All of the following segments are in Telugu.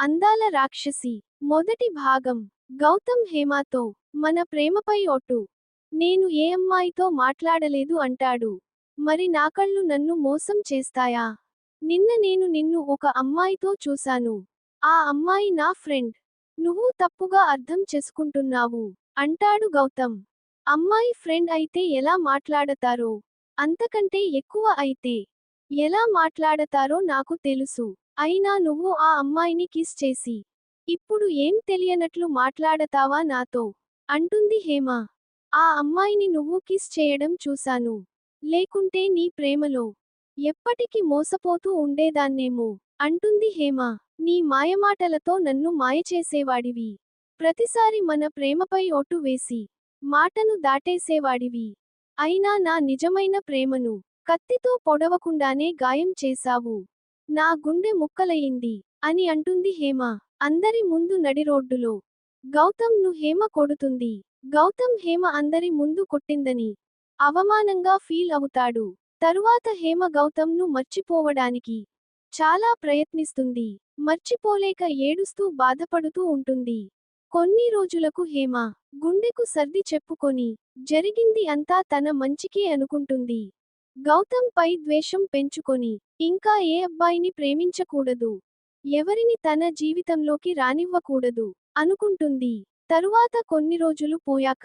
అందాల రాక్షసి మొదటి భాగం. గౌతమ్ హేమతో మన ప్రేమపై ఒట్టు. నేను ఏ అమ్మాయితో మాట్లాడలేదు అంటాడు. మరి నా కళ్ళు నన్ను మోసం చేస్తాయా? నిన్న నేను నిన్ను ఒక అమ్మాయితో చూశాను. ఆ అమ్మాయి నా ఫ్రెండ్. నువ్వు తప్పుగా అర్థం చేసుకుంటున్నావు అంటాడు గౌతమ్. అమ్మాయి ఫ్రెండ్ అయితే ఎలా మాట్లాడతారో, అంతకంటే ఎక్కువ అయితే ఎలా మాట్లాడతారో నాకు తెలుసు. అయినా నువ్వు ఆ అమ్మాయిని కిస్ చేసి ఇప్పుడు ఏం తెలియనట్లు మాట్లాడతావా నాతో? అంటుంది హేమ. ఆ అమ్మాయిని నువ్వు కిస్ చేయడం చూశాను. లేకుంటే నీ ప్రేమలో ఎప్పటికీ మోసపోతూ ఉండేదాన్నేమో అంటుంది హేమ. నీ మాయమాటలతో నన్ను మాయచేసేవాడివి. ప్రతిసారి మన ప్రేమపై ఒట్టు వేసి మాటను దాటేసేవాడివి. అయినా నా నిజమైన ప్రేమను కత్తితో పొడవకుండానే గాయం చేశావు. నా గుండె ముక్కలయింది అని అంటుంది హేమ. అందరి ముందు నడిరోడ్డులో గౌతమ్ ను హేమ కొడుతుంది. గౌతమ్ హేమ అందరి ముందు కొట్టిందని అవమానంగా ఫీల్ అవుతాడు. తరువాత హేమ గౌతమ్ ను మర్చిపోవడానికి చాలా ప్రయత్నిస్తుంది. మర్చిపోలేక ఏడుస్తూ బాధపడుతూ ఉంటుంది. కొన్ని రోజులకు హేమ గుండెకు సర్ది చెప్పుకొని జరిగింది అంతా తన మంచికే అనుకుంటుంది. గౌతమ్ పై ద్వేషం పెంచుకొని ఇంకా ఏ అబ్బాయిని ప్రేమించకూడదు, ఎవరిని తన జీవితంలోకి రానివ్వకూడదు అనుకుంటుంది. తరువాత కొన్ని రోజులు పోయాక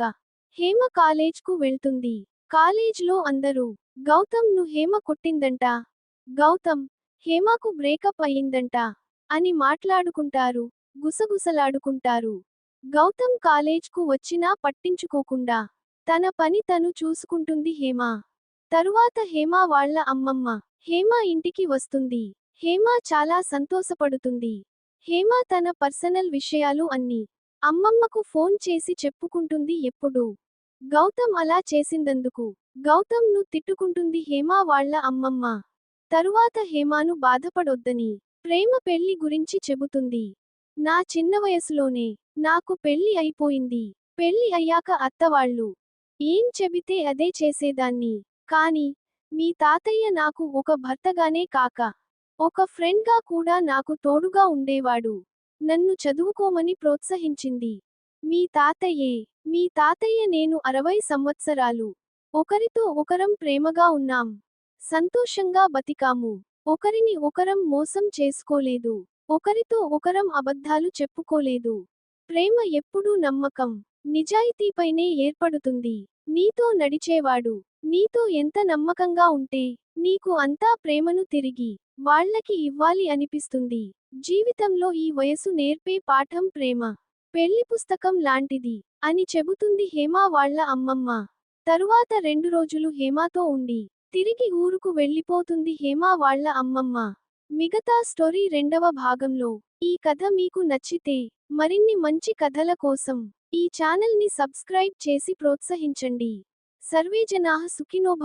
హేమ కాలేజ్కు వెళ్తుంది. కాలేజ్లో అందరూ గౌతమ్ ను హేమ కొట్టిందంట, గౌతమ్ హేమకు బ్రేకప్ అయ్యిందంట అని మాట్లాడుకుంటారు, గుసగుసలాడుకుంటారు. గౌతమ్ కాలేజ్కు వచ్చినా పట్టించుకోకుండా తన పని తను చూసుకుంటుంది హేమ. తరువాత హేమ వాళ్ళ అమ్మమ్మ హేమ ఇంటికి వస్తుంది. హేమ చాలా సంతోషపడుతుంది. హేమ తన పర్సనల్ విషయాలు అన్ని అమ్మమ్మకు ఫోన్ చేసి చెప్పుకుంటుంది. ఎప్పుడు గౌతమ్ అలా చేసిందందుకు గౌతమ్ ను తిట్టుకుంటుంది హేమ వాళ్ళ అమ్మమ్మ. తరువాత హేమను బాధపడొద్దని ప్రేమ పెళ్లి గురించి చెబుతుంది. నా చిన్న వయసులోనే నాకు పెళ్లి అయిపోయింది. పెళ్లి అయ్యాక అత్తవాళ్ళు ఏం చెబితే అదే చేసేదాన్ని. కానీ మీ తాతయ్య నాకు ఒక భర్తగానే కాక ఒక ఫ్రెండ్గా కూడా నాకు తోడుగా ఉండేవాడు. నన్ను చదువుకోమని ప్రోత్సహించింది మీ తాతయ్యే. మీ తాతయ్య నేను 60 సంవత్సరాలు ఒకరితో ఒకరం ప్రేమగా ఉన్నాం. సంతోషంగా బతికాము. ఒకరిని ఒకరం మోసం చేసుకోలేదు. ఒకరితో ఒకరం అబద్ధాలు చెప్పుకోలేదు. ప్రేమ ఎప్పుడూ నమ్మకం, నిజాయితీపైనే ఏర్పడుతుంది. నీతో నడిచేవాడు నీతో ఎంత నమ్మకంగా ఉంటే నీకు అంతా ప్రేమను తిరిగి వాళ్ళకి ఇవ్వాలి అనిపిస్తుంది. జీవితంలో ఈ వయసు నేర్పే పాఠం ప్రేమ పెళ్లి పుస్తకం లాంటిది అని చెబుతుంది హేమ వాళ్ళ అమ్మమ్మ. తరువాత 2 రోజులు హేమతో ఉండి తిరిగి ఊరుకు వెళ్ళిపోతుంది హేమ వాళ్ళ అమ్మమ్మ. మిగతా స్టోరీ 2వ భాగంలో. ఈ కథ మీకు నచ్చితే మరిన్ని మంచి కథల కోసం ఈ ఛానల్ ని సబ్స్క్రైబ్ చేసి ప్రోత్సహించండి. సర్వే జనాః సుఖినో భవంతు.